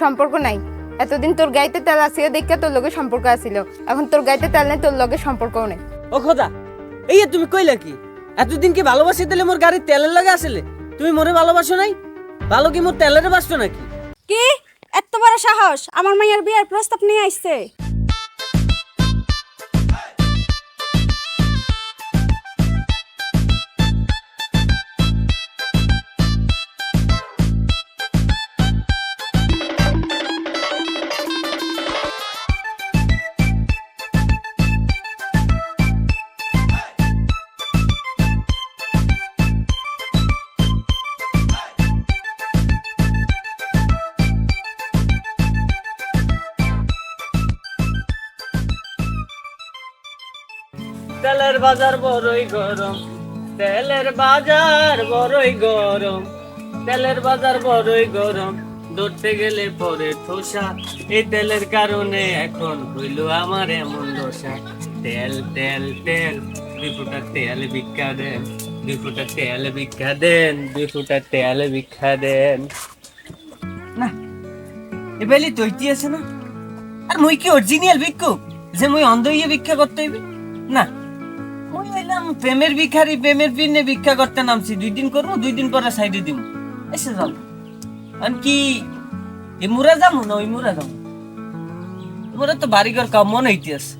সম্পর্ক নাই। এতদিন তোর গাইতে তেল আসিল দেখে তোর লগে সম্পর্ক আসিল, এখন তোর গাইতে তেল নেই, তোর লগে সম্পর্কও নেই। ও খোদা, এই তুমি কইলা কি? এতদিন কি ভালোবাসি দিলে মোর গাড়ির তেলের লাগে আসলে? তুমি মোরে ভালোবাসো নাই? ভালো কি মোর তেলের বাসছো নাকি? কি এত বড় সাহস আমার মাইয়ার বিয়ার প্রস্তাব নিয়ে আইছে? তেলের বাজার বড়ই গরম, তেলের বাজার বড়ই গরম, তেলের বাজার বড়ই গরম, ধরতে গেলে পরে ঠোসা। এই তেলের কারণে এখন হইল আমার এমন দশা। তেল তেল তেল, 2 ফুটা তেল ভিক্ষা দেন, 2 ফুটা তেল ভিক্ষা দেন, 2 ফুটা তেল ভিক্ষা দেন। না এবেলি তৈতি আছে না? আর মুই কি অরিজিনাল ভিক্ষুক যে মুই অন্ধ হইয়া ভিক্ষা করতে হইবে? না, মুই হইলাম প্রেমের ভিখারি, প্রেমের পিনে ভিক্ষা করতে নামছি। 2 দিন করবো, 2 দিন পরে সাইডে দিব, এসে যাবো। আর কি এ মুরা যাবো না ওই মুরা যাবো? মুরা তো বাড়িঘর কাম মনে হইতে আছে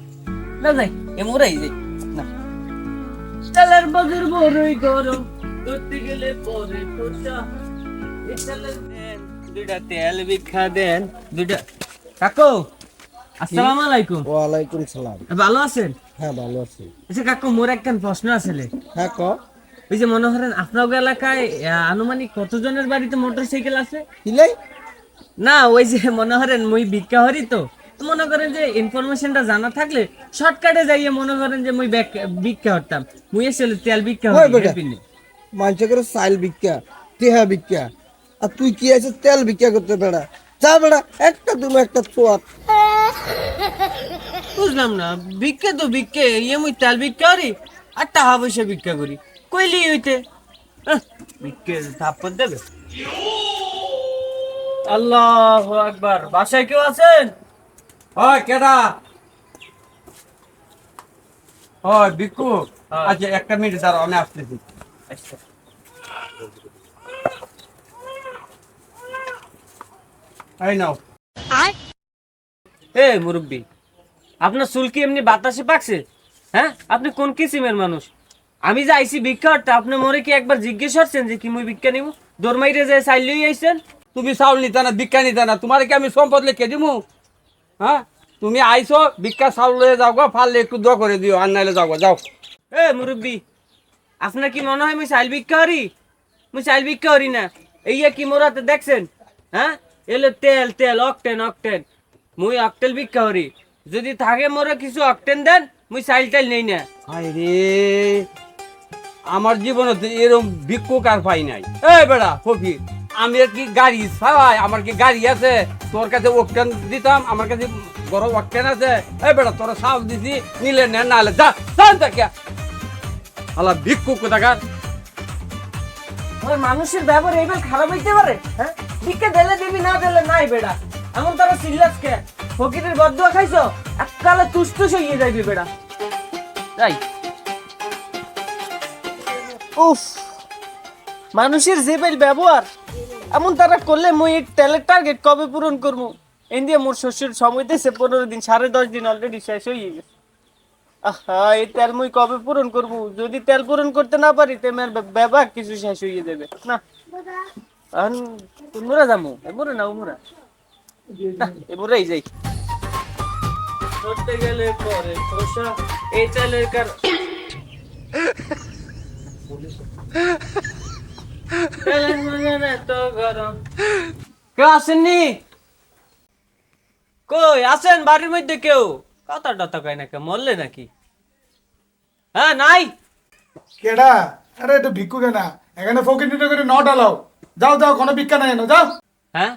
না, যাই এ মুরাই যাই না। তেলের বাজার বড়ই গরম, ধরতে গেলে পরে ঠোসা। এই তেলের দেন, 2টা তেল ভিক্ষা দেন, 2টা। কাকু আসসালামু আলাইকুম। ওয়ালাইকুম সালাম। ভালো আছেন? হ্যাঁ ভালো আছি। আচ্ছা কাকু, মোর একটা প্রশ্ন আছে। হ্যাঁ ক। ওই যে মনে করেন আপনার এলাকায় আনুমানিক কতজনের বাড়িতে মোটরসাইকেল আছে? কিলাই? না ওই যে মনে করেন মুই ভিক্ষা হরি, তো মনে করেন যে ইনফরমেশনটা জানা থাকলে শর্টকাটে যাইয়ে মনে করেন যে মুই ভিক্ষা হরতাম। মুই আসলে তেল ভিক্ষা ওই হরি বেটা, হেপিনে। মানুষ করে সাইল ভিক্ষা, তেহা ভিক্ষা, আর তুই কি আছে তেল ভিক্ষা করতে বেড়া? যা বেড়া, একটা তুমি একটা ছোয়াত। বুঝলাম না, ভিক্ষা তো ভিক্ষে, ইয়ে মুই তেল ভিক্ষা হরি আর টাকা পয়সা ভিক্ষা করি, কইলি হইতে ভিক্ষে থাপ্পড় দেবে। আল্লাহু আকবার। বাসায় কেউ আছেন? হয় কেডা? হয় বিকু। হ্যাঁ। আচ্ছা একটা মিনিট দাঁড়াও, আমি আসতেছি। আচ্ছা। এই নাও। এ মুরব্বি, আপনার চুল কি এমনি বাতাসে পাকছে? হ্যাঁ, আপনি কোন কিসিমের মানুষ? আমি যে আইসি ভিক্ষা করতে, আপনি মোরে কি একবার জিজ্ঞেস করছেন যে কি মুই ভিক্ষা নিব? দরমাইরে যে চাইল লই আইছেন। তুমি চাউল নিতা না, ভিক্ষা নিতা না, তোমার কি আমি সম্পদ লিখে দিমু? হ্যাঁ, তুমি আইছো ভিক্ষা চাউল লয়ে যাও গো, পারলে একটু দোয়া করে দিও, আর নাইলে যাও গো, যাও। এ মুরব্বি, আপনার কি মনে হয় মুই চাইল ভিক্ষা করি? মুই চাইল ভিক্ষা করি না। এই কি মোরাতে দেখছেন? হ্যাঁ, এলে তেল তেল, অকটেন অকটেন। মুই অকটেল ভিক্ষা করি। যদি থাকে মোরে কিছু অকটেন দেন, মুই চাইল টাইল নেই না। আরে আমার জীবনে তো এরকম ভিক্ষুক আর পাই নাই। এই বেড়া ফকির, আমি আর কি গাড়ি চালাই? আমার কি গাড়ি আছে? তোর কাছে ওকটেন দিতাম, আমার কাছে বড় ওকটেন আছে। এই বেড়া তোরা চাউল দিছি, নিলে নেন, নাহলে যা যান তাকে। আলা ভিক্ষুক কোথাকার। ওই মানুষের ব্যবহার এইবার খারাপ হইতে পারে? হ্যাঁ, ভিক্ষা দিলে দিবি, না দিলে নাই বেড়া। এমন তারা সিরিয়াস কে? ফকিরের বদুয়া খাইছো, এককালে তুষ্ট হইয়ে যাইবি বেড়া। যাই। উফ, মানুষের যে বেল ব্যবহার এমন তারা করলে মুই এই তেলের টার্গেট কবে পূরণ করবো? এই দিয়ে মোর শ্বশুর সময় দিয়েছে 15 দিন, 10.5 দিন অলরেডি শেষ হয়ে গেছে। আহা, এই তেল মুই কবে পূরণ করবো? যদি তেল পূরণ করতে না পারি তে মেয়ের ব্যবহার কিছু শেষ হয়ে যাবে না। এখন মুরা যাবো, এমরে না ওমরা না, এমরাই যাই। ধরতে গেলে পরে ঠোসা, এই তেলের কার তেলের মজা এত গরম। কেউ আসেননি? কই আছেন বাড়ির মধ্যে কেউ? কথা টথা কয় না, কেউ মরলে নাকি? হ্যাঁ নাই। কেডা? আরে এটা ভিক্ষু কেনা, এখানে ফকির করে নট আলাও। যাও যাও, কোনো ভিক্ষা নাই এনো, যাও। হ্যাঁ,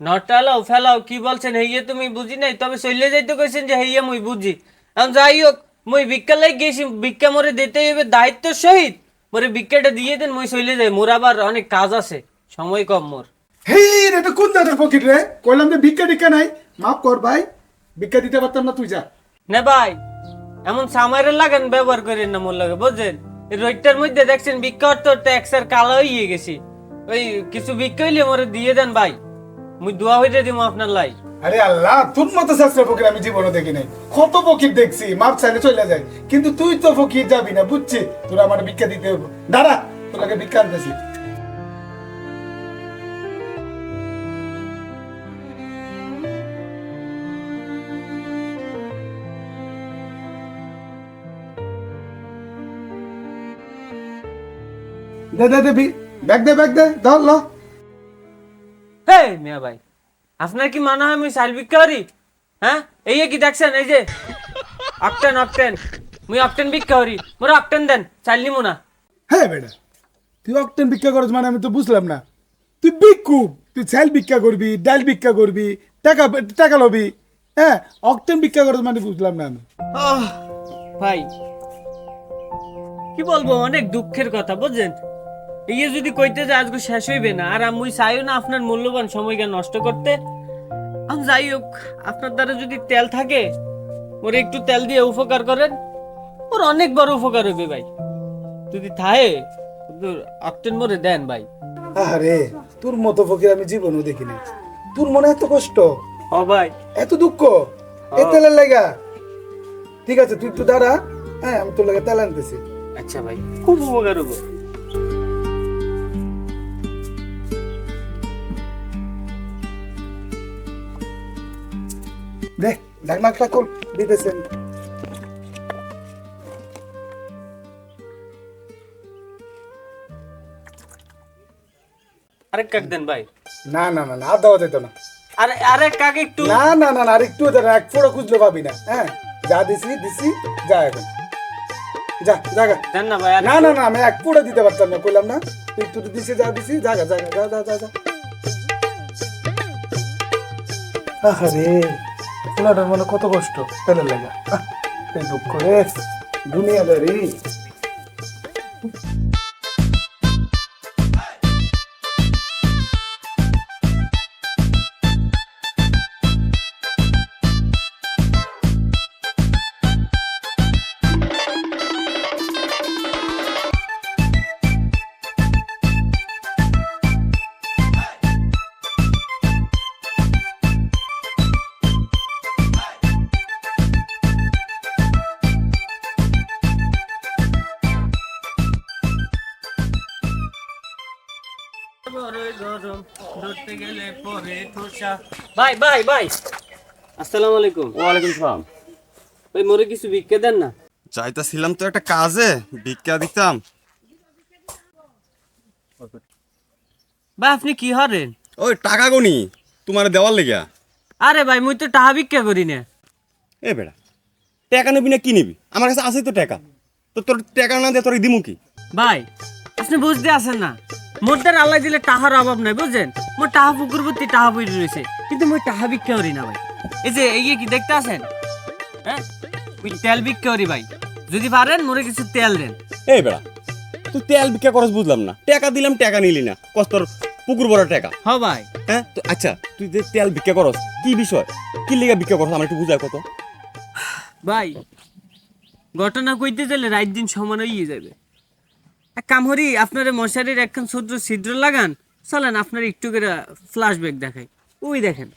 নটালাও ফেলাও কি বলছেন? হেইয়ে তুমি বুঝি নাই, তবে চলে যাইতে কইছেন যে হেইয়ে মুই বুঝি। এখন যাই হোক, মুই ভিক্ষা লাই গেছি, ভিক্ষা মোরে দিতে হইবে দায়িত্ব সহিত। মোরে ভিক্ষাটা দিয়ে দেন, মুই চলে যাই। মোর আবার অনেক কাজ আছে, সময় কম মোর। হেই রে, এটা কোন দাদার ফকির রে? কইলাম যে ভিক্ষা টিক্ষা নাই, মাফ কর ভাই, ভিক্ষা দিতে পারতাম না, তুই যা। না ভাই, এমন সামারের লাগান ব্যবহার করেন না মোর লাগে, বুঝছেন? এই রোহিতটার মধ্যে দেখছেন ভিক্ষা করতে করতে এক্সের কালো হয়ে গেছি। ওই কিছু ভিক্ষা হইলে মোরে দিয়ে দেন ভাই, মুই দোয়া হইতে দিব আপনার লাই। আরে আল্লাহ, তোর মতো শাস্ত্র ফকির আমি জীবনে দেখি নাই। কত ফকির দেখছি, মাপ চাইলে চলে যায়, কিন্তু তুই তো ফকির যাবি না, বুঝছি? তোরা আমার ভিক্ষা দিতে হবে। দাঁড়া, তোর লাগে ভিক্ষা আনতেছি। দে দে দে, ব্যাগ দে, ব্যাগ দে, ধর ল। হে মিয়া ভাই, আপনার কি মনে হয় মুই চাল ভিক্ষা করি? হ্যাঁ, এই কি দেখছেন? এই যে অক্টেন অক্টেন, মুই অক্টেন ভিক্ষা করি, মোরে অক্টেন দেন, চাল নিমু না। হ্যাঁ বেটা, তুই অক্টেন ভিক্ষা করছ মানে আমি তো বুঝলাম না। তুই ভিক্ষুক, তুই চাল ভিক্ষা করবি, ডাল ভিক্ষা করবি, টাকা টাকা লবি। হ্যাঁ, অক্টেন ভিক্ষা করছ মানে বুঝলাম না আমি। ভাই কি বলবো, অনেক দুঃখের কথা, বুঝছেন? এই যদি কইতে যে আজকে শেষ হইবে না, আর আমি চাইও না আপনার মূল্যবান সময়কে নষ্ট করতে। আমি যাই হোক, আপনার দ্বারা যদি তেল থাকে, ওরে একটু তেল দিয়ে উপকার করেন, ওর অনেক বড় উপকার হবে ভাই। যদি থাকে অক্টেন মোরে দেন ভাই। আরে, তোর মতো ফকির আমি জীবনও দেখিনি। তোর মনে এত কষ্ট, ও ভাই, এত দুঃখ এই তেলের লাগা? ঠিক আছে, তুই একটু দাঁড়া। হ্যাঁ, আমি তোর লাগে তেল আনতেছি। আচ্ছা ভাই, খুব উপকার হবো। দেখ, ঢাকনাটা খোল, দিতেছেন। আরেক কাক দেন ভাই। না না না না, আর দেওয়া যেত না। আরে আরেক কাক একটু। না না না না, আর একটু দেন, এক ফোঁড়া খুঁজলে পাবি না। হ্যাঁ, যা দিছি দিছি, যা এখন যা জায়গা। দেন না ভাই। না না না, আমি এক ফোঁড়া দিতে পারতাম না, কইলাম না? তুই একটু দিছি, যা দিছি, জায়গা জায়গা, যা যা যা যা। আরে, ফোলাটার মনে কত কষ্ট, তেলের লাগা। এই দুঃখ রে দুনিয়াদারি। ভাই ভাই ভাই, আসসালামু আলাইকুম। ওয়ালাইকুম সালাম। ভাই মোরে কিছু ভিক্ষা দেন না। যাইতাছিলাম তো একটা কাজে, ভিক্ষা দিতাম। ভাই আপনি কি হরেন? ওই টাকা গনি তোমার দেওয়ার লেগা। আরে ভাই, মুই তো টাকা ভিক্ষা করি না। এ বেড়া, টাকা নিবি না কি নিবি? আমার কাছে আছে তো টাকা, তো তোর টাকা না দিয়ে তোর দিমু কি? ভাই আপনি বুঝতে আছেন না, মোর দ্বারা আল্লাহ দিলে টাকার অভাব নাই, বুঝছেন? মোর টাকা পুকুর ভর্তি টাকা পড়ে রয়েছে, কিন্তু মই টাকা ভিক্ষা করি না ভাই। এই যে এই কি দেখতে আছেন, হ্যাঁ, ওই তেল ভিক্ষা করি ভাই। যদি পারেন মোরে কিছু তেল দেন। এই বেড়া, তুই তেল ভিক্ষা করস বুঝলাম না, টাকা দিলাম টাকা নিলি না, কস্তর পুকুর বড় টাকা। হ ভাই। হ্যাঁ তো আচ্ছা, তুই যে তেল ভিক্ষা করস কি বিষয়, কি লেগা ভিক্ষা করস আমার একটু বুঝায় কত। ভাই ঘটনা কইতে গেলে রাত দিন সমান হয়ে যাবে। এক কাম করি, আপনার মশারির একখান ছোট্ট ছিদ্র লাগান, চলেন আপনার একটু করে ফ্ল্যাশব্যাক দেখাই। ওই দেখেন।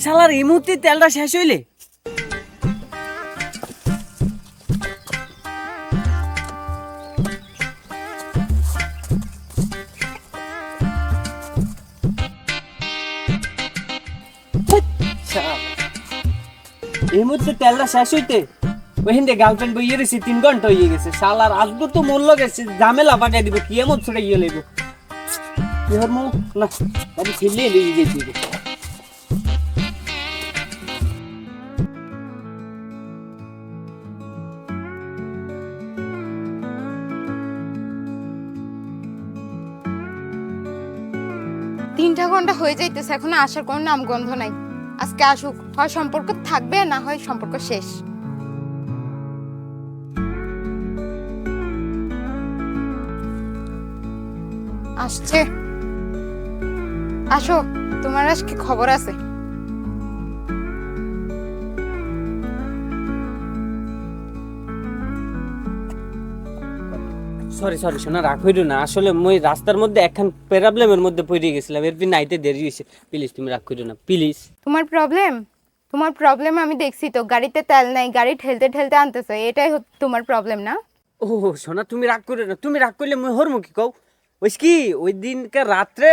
শালার এই মুহূর্তে তেলটা শেষ হইলে এই মুহূর্তে তেলটা শেষ হইতে ওইখান থেকে গার্লফ্রেন্ড বইয়ে রয়েছে 3 ঘন্টা হয়ে গেছে। শালার আসবো তো মূল্য গেছে, ঝামেলা পাঠিয়ে দিব, কি এমন ছোট ইয়ে লাগবো কি হর মো না আমি ফেলে লইয়ে যেতে দিব। 3টা ঘন্টা হয়ে যাইতেছে, এখনো আসার কোনো নাম গন্ধ নাই। আজকে আসুক, হয় সম্পর্ক থাকবে না হয় সম্পর্ক শেষ। আসছে, আসো, তোমার আজকে খবর আছে। সরি সরি শোনা, রাগ হইল না। আসলে মই রাস্তার মধ্যে একখান প্রবলেমের মধ্যে পড়ে গেছিলাম, এর পিন নাইতে দেরি হয়েছে। প্লিজ তুমি রাগ করিও না, প্লিজ। তোমার প্রবলেম? তোমার প্রবলেম আমি দেখছি তো, গাড়িতে তেল নাই, গাড়ি ঠেলতে ঠেলতে আনতেছো, এটাই তোমার প্রবলেম না? ও শোনা, তুমি রাগ করিও না। তুমি রাগ করলে মই হরমুখী কও। ওই কি ওই দিনকার রাত্রে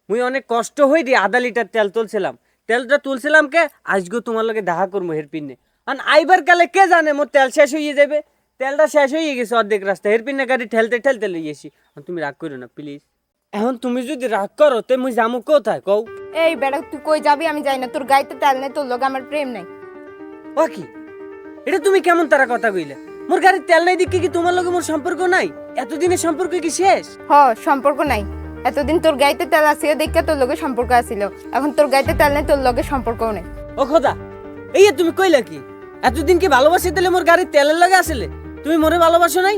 মুই অনেক কষ্ট হই রে 1/2 লিটার তেল তুলছিলাম। তেলটা তুলছিলাম কে আজকে তোমার লগে দেখা করবো হের পিনে। আর আইবার কালে কে জানে মোর তেল শেষ হয়ে যাবে। তেলটা শেষ হয়ে গেছে অর্ধেক রাস্তা, হের পিনে গাড়ি ঠেলতে ঠেলতে লই আসি। তুমি রাগ করো না প্লিজ। এখন তুমি যদি রাগ করো তে মুই যামু কোথায় কও? এই বেড়া, তুই কই যাবি আমি জানি না, তোর গাড়িতে তেল নেই, তোর লগে আমার প্রেম নাই। ও কি এটা তুমি কেমন তারা কথা কইলে? মোর গাড়ির তেল নাই দিকে কি তোমার লগে মোর সম্পর্ক নাই? এতদিনের সম্পর্ক কি শেষ? সম্পর্ক নাই। এতদিন তোর গাড়িতে তেল আসিও দেখে তোর লগে সম্পর্ক আসিল, এখন তোর গাড়িতে তেল নেই, তোর লগে সম্পর্কও নেই। ও খোদা, এই তুমি কইলা কি? এতদিন কি ভালোবাসি দিলে মোর গাড়ির তেলের লাগে আসলে? তুমি মোরে ভালোবাসো নাই?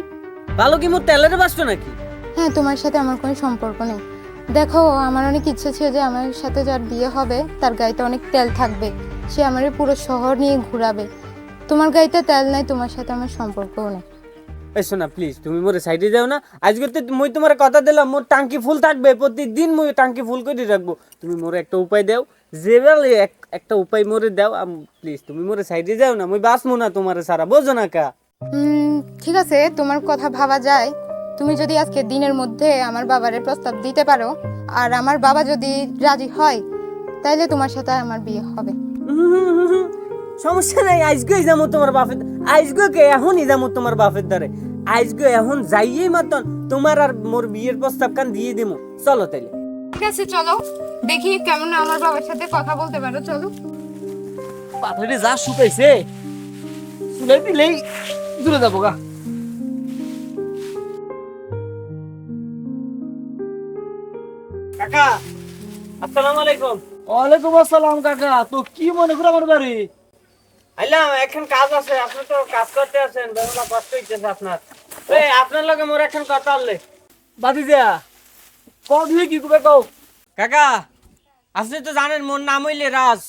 ভালো কি মোর তেলের বাসতো নাকি? হ্যাঁ, তোমার সাথে আমার কোনো সম্পর্ক নেই। দেখো, আমার অনেক ইচ্ছে ছিল যে আমার সাথে যার বিয়ে হবে তার গাড়িতে অনেক তেল থাকবে, সে আমার পুরো শহর নিয়ে ঘুরাবে। তোমার গাড়িতে তেল নাই, তোমার সাথে আমার সম্পর্কও নেই। এই শোনা প্লিজ, তুমি মোরে সাইডে যাও না। আজকে তো মই তোমার কথা দিলাম মোর টাঙ্কি ফুল থাকবে, প্রতিদিন মই টাঙ্কি ফুল করে রাখবো। তুমি মোরে একটা উপায় দাও, যে বেলে একটা উপায় মোরে দাও প্লিজ। তুমি মোরে সাইডে যাও না, মই বাঁচবো না তোমার সারা, বোঝো না কা? ঠিক আছে, তোমার কথা ভাবা যায়। তুমি যদি আজকে দিনের মধ্যে আমার বাবারে প্রস্তাব দিতে পারো আর আমার বাবা যদি রাজি হয়, তাইলে তোমার সাথে আমার বিয়ে হবে। সমস্যা নাই, আজকেই যাবো তোমার বাপের। আজকে কে এখনই যাবো তোমার বাপের দ্বারে। আজকে এখন যাইয়েই মাতন তোমার আর মোর বিয়ের প্রস্তাব কান দিয়ে দিমু। চলো তাইলে। ঠিক আছে, চলো দেখি কেমন আমার বাবার সাথে কথা বলতে পারো। চলো। পাথরে যা শুকাইছে শুনে দিলেই দূরে যাবো গা। কাকা আসসালামু আলাইকুম। ওয়ালাইকুম আসসালাম কাকা। তো কি মনে করে আমার বাড়ি? আইলাম, এখন কাজ আছে। আপনি তো কাজ করতে আছেন, বেলা কষ্ট হইতেছে আপনার। এই আপনার লগে মোর এখন কথা হলে বাদি যা কও দিয়ে কি করবে কও। কাকা আপনি তো জানেন মোর নাম হইলে রাজ।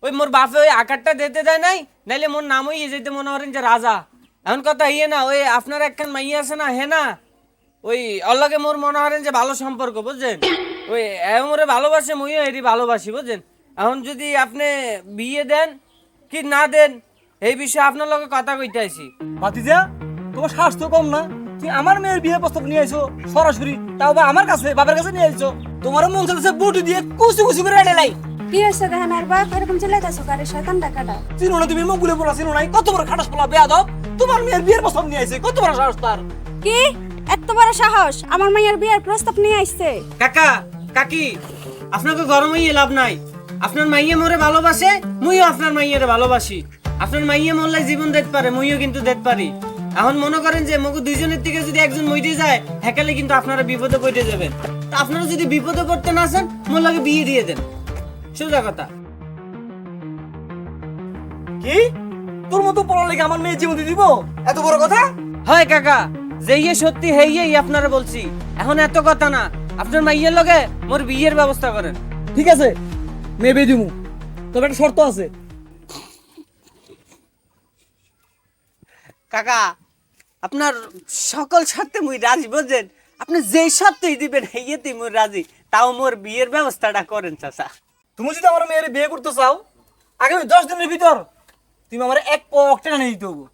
ওই মোর বাপে ওই আকারটা দিতে দেয় নাই, নাইলে মোর নাম হইয়ে যেতে মনে করেন যে রাজা। এখন কথা ইয়ে না, ওই আপনার একখান মাইয়া আছে না, হে না, ওই অল্লাগে মোর মনে করেন যে ভালো সম্পর্ক, বুঝছেন? ওই মোরে ভালোবাসে, মইও এরই ভালোবাসি, বুঝছেন? এখন যদি আপনি বিয়ে দেন কি না দেন এই বিষয়ে আপনার লগে কথা কইতে আইছি। বাদি যা তোমার সাহস তো কম না। তুই আমার মেয়ের বিয়ে প্রস্তাব নিয়ে আইছো সরাসরি, তাও বা আমার কাছে, বাবার কাছে নিয়ে আইছো। তোমার মন চাইছে বুটি দিয়ে কুচি কুচি করে রেলাই। কি হয়েছে দেখেন, আর বাপ এরকম চিল্লাইতেছো গাড়ি শয়তান ডাকাটা। চিনো না তুমি মুখ গুলে পড়া চিনো নাই? কত বড় খাটাস পোলা বেয়াদব, তোমার মেয়ের বিয়ের প্রস্তাব নিয়ে আইছে। কত বড় সাহস তার! কি এত বড় সাহস আমার মায়ের বিয়ের প্রস্তাব নিয়ে আসছে? কাকা কাকি আপনাকে গরম হইয়ে লাভ নাই। আপনার মাইয়ে মোরে ভালোবাসে, মুইও আপনার মাইয়েরে ভালোবাসি। আপনার মাইয়ে মরলে জীবন দিতে পারে, মুইও কিন্তু দিতে পারি। এখন মনে করেন যে মগু দুইজনের থেকে যদি একজন মইতে যায়, হেকালে কিন্তু আপনারা বিপদে পড়ে যাবেন। তা আপনারা যদি বিপদে পড়তে না চান, মোর লাগে বিয়ে দিয়ে দেন, সোজা কথা। কি তোর মতো পড়া লেগে আমার মেয়ে জীবন দিয়ে দিব? এত বড় কথা? হয় কাকা, যেইয়ে সত্যি হেইয়েই আপনারা বলছি। এখন এত কথা না, আপনার মাইয়ের লগে মোর বিয়ের ব্যবস্থা করেন। ঠিক আছে, মেয়ে বিয়ে দিমু, তবে একটা শর্ত আছে। কাকা আপনার সকল শর্তে মুই রাজি, বুঝছেন? আপনি যেই শর্তই দিবেন হেইয়েতেই মুই রাজি। তাও মোর বিয়ের ব্যবস্থাটা করেন চাচা। তুমি যদি আমার মেয়ের বিয়ে করতে চাও, আগামী 10 দিনের ভিতর তুমি আমার 1 পক টাকা নিয়ে দিতে হবে।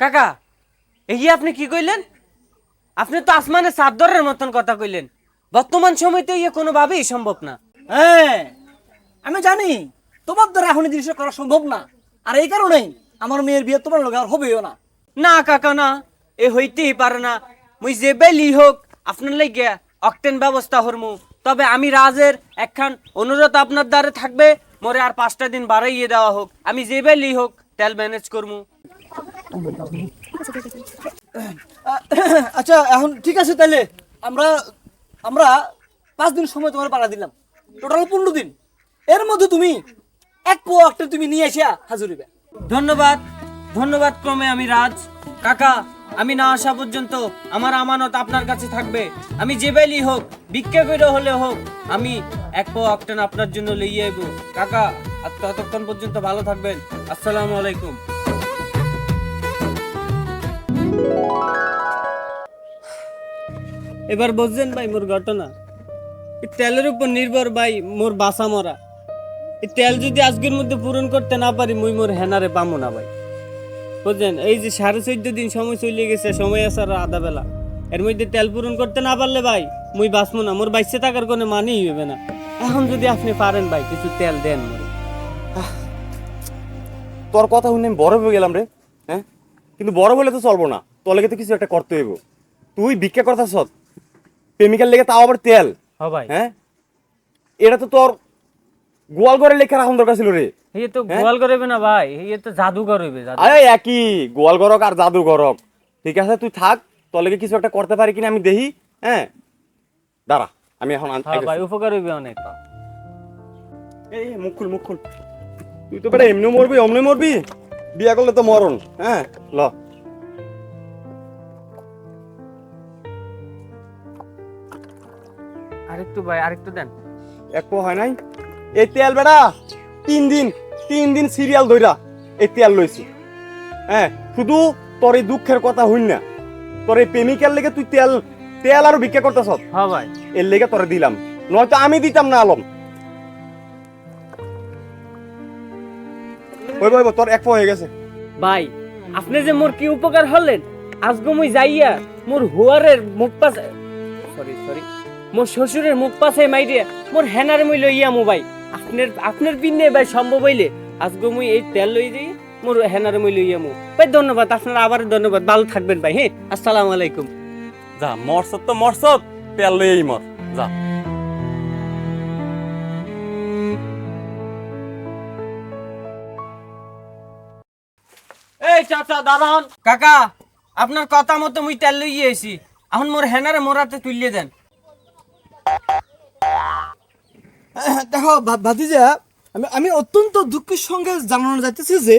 কাকা এই আপনি কি কইলেন? আপনি তো আসমানে চাদরের মতন কথা কইলেন। বর্তমান সময়তে ইয়ে কোনোভাবেই সম্ভব না। হ্যাঁ আমি জানি তোমার দ্বারা এখন এই জিনিসটা করা সম্ভব না, আর এই কারণেই আমার মেয়ের বিয়ে তোমার লগে আর হবেও না। না কাকা না, এ হইতেই পারে না। মুই যে বেলি হোক আপনার লাগে অকটেন ব্যবস্থা হরমু। তবে আমি রাজের একখান অনুরোধ আপনার দ্বারে থাকবে, মোরে আর 5টা দিন বাড়াইয়ে দেওয়া হোক। আমি যে বেলি হোক তেল ম্যানেজ করমু। আচ্ছা এখন ঠিক আছে, তাহলে আমরা আমরা 5 দিন সময় তোমার পাড়া দিলাম, টোটাল 15 দিন। এর মধ্যে তুমি এক পোয়া একটা তুমি নিয়ে এসে হাজির হইবে। ধন্যবাদ, ধন্যবাদ ক্রমে আমি রাজ। কাকা, আমি না আসা পর্যন্ত আমার আমানত আপনার কাছে থাকবে। আমি যে বেলি হোক, ভিক্ষা করে হলে হোক, আমি এক পো অক্টেন আপনার জন্য লইয়ে আইব। কাকা, আর ততক্ষণ পর্যন্ত ভালো থাকবেন। আসসালামু আলাইকুম। এবার বুঝছেন ভাই মোর ঘটনা? এই তেলের উপর নির্ভর ভাই মোর বাসা মরা। এই তেল যদি আজকের মধ্যে পূরণ করতে না পারি, মুই মোর হেনারে পামো না ভাই। বুঝলেন? এই যে 14.5 দিন সময় চলে গেছে, সময় আছে আর আধা বেলা, এর মধ্যে তেল পূরণ করতে না পারলে ভাই মুই বাঁচবো না, মোর বাইসে থাকার কোনো মানেই হবে না। এখন যদি আপনি পারেন ভাই কিছু তেল দেন মোরে। তোর কথা শুনে আমি বড় হয়ে গেলাম রে, হ্যাঁ? কিন্তু বড় হলে তো চলবো না, তোর লেগে তো কিছু একটা করতে হইব। তুই ভিক্ষা করতেছ প্রেমিকার লেগে, তাও আবার তেল, হ্যাঁ ভাই, হ্যাঁ? এটা তো তোর গোয়াল ঘরে লেখা রাখুন দরকার ছিল রে। এই তো গোয়াল করবে না ভাই, এই তো জাদুঘর হইবে। আরে একই গোয়াল ঘরক আর জাদু ঘরক। ঠিক আছে তুই থাক, তোর লেগে কিছু একটা করতে পারি কিনা আমি দেখি। হ্যাঁ দাঁড়া, আমি এখন হ্যাঁ ভাই, উপকার হইবে অনেক। এই মুখ খুল, মুখ খুল। তুই তো বেটা এমনি মরবি অমনি মরবি, বিয়া করলে তো মরণ। হ্যাঁ ল, আরেকটু ভাই, আরেকটু দেন। এক পো হয় নাই। এই তেল বেটা 3 দিন সিরিয়াল ধইরা এই তেল লইছি। হ্যাঁ শুধু তোর এই দুঃখের কথা হইন না, তোর এই প্রেমিকার লেগে তুই তেল তেল আর ভিক্ষা করতেছ। হ্যাঁ ভাই, এর লেগে তোরে দিলাম, নয়তো আমি দিতাম না আলম। ওই ভাই তোর এক পো হয়ে গেছে। ভাই আপনি যে মোর কি উপকার হলেন, আজকে মুই যাইয়া মোর হুয়ারের মুখ পাশে, সরি মোর শ্বশুরের মুখ পাশে মাইরিয়া মোর হেনার মুই লইয়া মু ভাই। আপনার পিনে ভাই সম্ভব হইলে আজকে মুই এই তেল লই যাই মোর হেনার মুই লইয়া মু ভাই। ধন্যবাদ, আপনার আবার ধন্যবাদ। ভালো থাকবেন ভাই। হ্যাঁ, আসসালামু আলাইকুম। যা মরসত তো মরসত, তেল লইয়াই মর যা। এই চাচা দাঁড়ান। কাকা, আপনার কথা মতো মুই তেল লইয়া আইছি, এখন মোর হেনারে মোরাতে তুলিয়ে দেন। দেখো ভাতিজা, আমি অত্যন্ত দুঃখের সঙ্গে জানানো যাইতেছি যে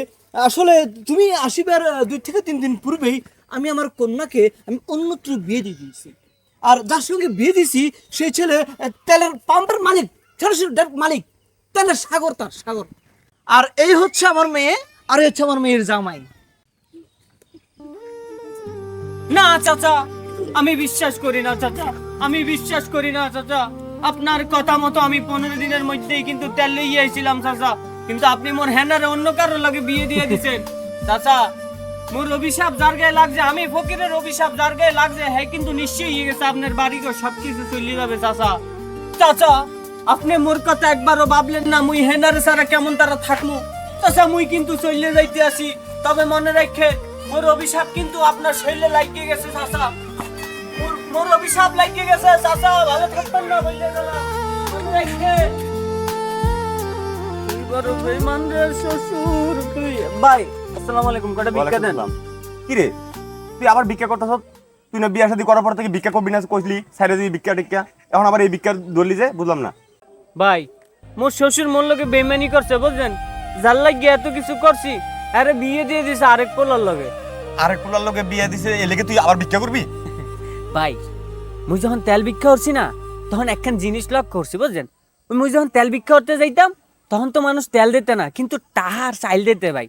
আসলে তুমি আসিবার 2 থেকে 3 দিন পূর্বেই আমি আমার কন্যাকে আমি অন্যত্র বিয়ে দিয়ে দিয়েছি। আর যার সঙ্গে বিয়ে দিয়েছি সেই ছেলে তেলের পাম্পের মালিক, মালিক, তেলের সাগর, তার সাগর। আর এই হচ্ছে আমার মেয়ে, আর এই হচ্ছে আমার মেয়ের জামাই। না চাচা, আমি বিশ্বাস করি না চাচা, আমি বিশ্বাস করি না চাচা। আপনার কথা মতো আমি 15 দিনের মধ্যেই কিন্তু তেল লইয়া আইছিলাম চাচা, কিন্তু আপনি মোর হেনারে অন্য কারোর লাগে বিয়ে দিয়ে দিছেন। চাচা, মোর অভিশাপ যার গায়ে লাগছে, আমি ফকিরের অভিশাপ যার গায়ে লাগছে, হ্যাঁ কিন্তু নিশ্চয়ই হয়ে গেছে। আপনার বাড়ি ঘর সবকিছু চলে যাবে চাচা। চাচা, আপনি মোর কথা একবারও ভাবলেন না মুই হেনারে ছাড়া কেমন তারা থাকবো? চাচা, মুই কিন্তু চলে যাইতে আসি, তবে মনে রাখে মোর অভিশাপ কিন্তু আপনার শরীরে লাগিয়ে গেছে চাচা। মোর অভিশাপ লাগিয়ে গেছে চাচা, ভালো থাকবেন না বললে গেলাম। মনে রাখে তুই বড় বেঈমান রে শ্বশুর তুই। ভাই আসসালামু আলাইকুম, কটা ভিক্ষা দেন। কি রে তুই আবার ভিক্ষা করতেছ? তুই না বিয়া শাদী করার পর থেকে ভিক্ষা করবি না কইলি, সাইডে দিবি ভিক্ষা টিক্ষা, এখন আবার এই ভিক্ষা ধরলি যে, বুঝলাম না। ভাই মোর শ্বশুর মন লোকে বেইমানি করছে বুঝছেন, যার লাগিয়ে এত কিছু করছি, আরে বিয়ে দিয়ে দিছে আরেক পোলার লগে। আরেক পোলার লোকে বিয়া দিছে, এ লেগে তুই আবার ভিক্ষা করবি? ভাই মুই যখন তেল ভিক্ষা করছি না, তখন একখান জিনিস লক্ষ্য করছি বুঝছেন। মুই যখন তেল ভিক্ষা করতে যাইতাম, তখন তো মানুষ তেল দিতে না, কিন্তু টাহার চাইল দিতে ভাই।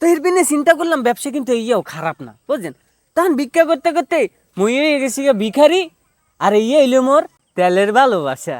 তো এর পিনে চিন্তা করলাম ব্যবসা কিন্তু এইয়াও খারাপ না বুঝছেন। তখন ভিক্ষা করতে করতে মুই হয়ে গেছি ভিখারি, আর এই হইলো মোর তেলের ভালোবাসা।